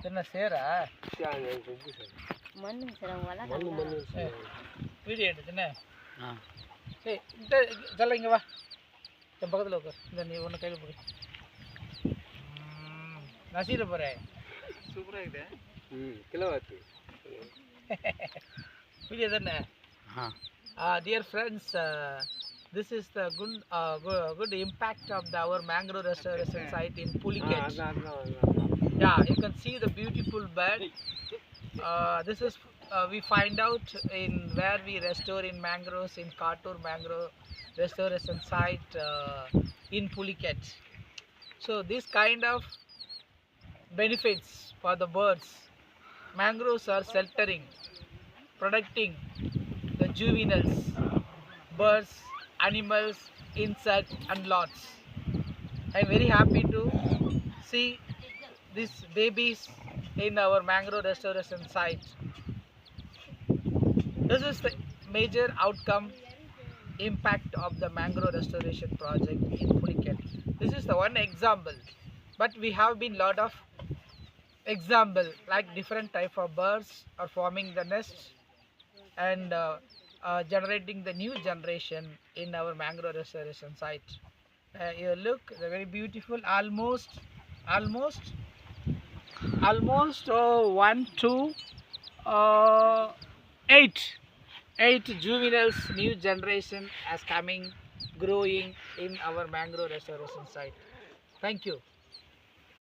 என்ன சேரா மண்ணுங்க சார் அவங்க வளர்க்குறாங்க. வீடியோ எடுத்துன்னு சரி சொல்ல இங்கே வா என் பக்கத்தில் உட்கார் இந்த நீ ஒன்று கையில் போடு நசீர போகிறேன் சூப்பராக இருக்குது கிலோவாத்து வீடியோ தானே dear friends, this is the good impact of our mangrove restoration site in Pulicat. Yeah, you can see the beautiful bird. This is we find out in where we restore in mangroves in Katur mangrove restoration site in Pulicat. So this kind of benefits for the birds. Mangroves are sheltering, protecting the juveniles, birds, animals, insects and lots. I am very happy to see these babies in our mangrove restoration site. This is the major outcome impact of the mangrove restoration project in Pulicat. This is the one example, but we have been lot of example like different type of birds are forming the nests and generating the new generation in our mangrove restoration site. You look, they're very beautiful. Almost 8 juveniles, new generation as coming, growing in our mangrove restoration site. Thank you.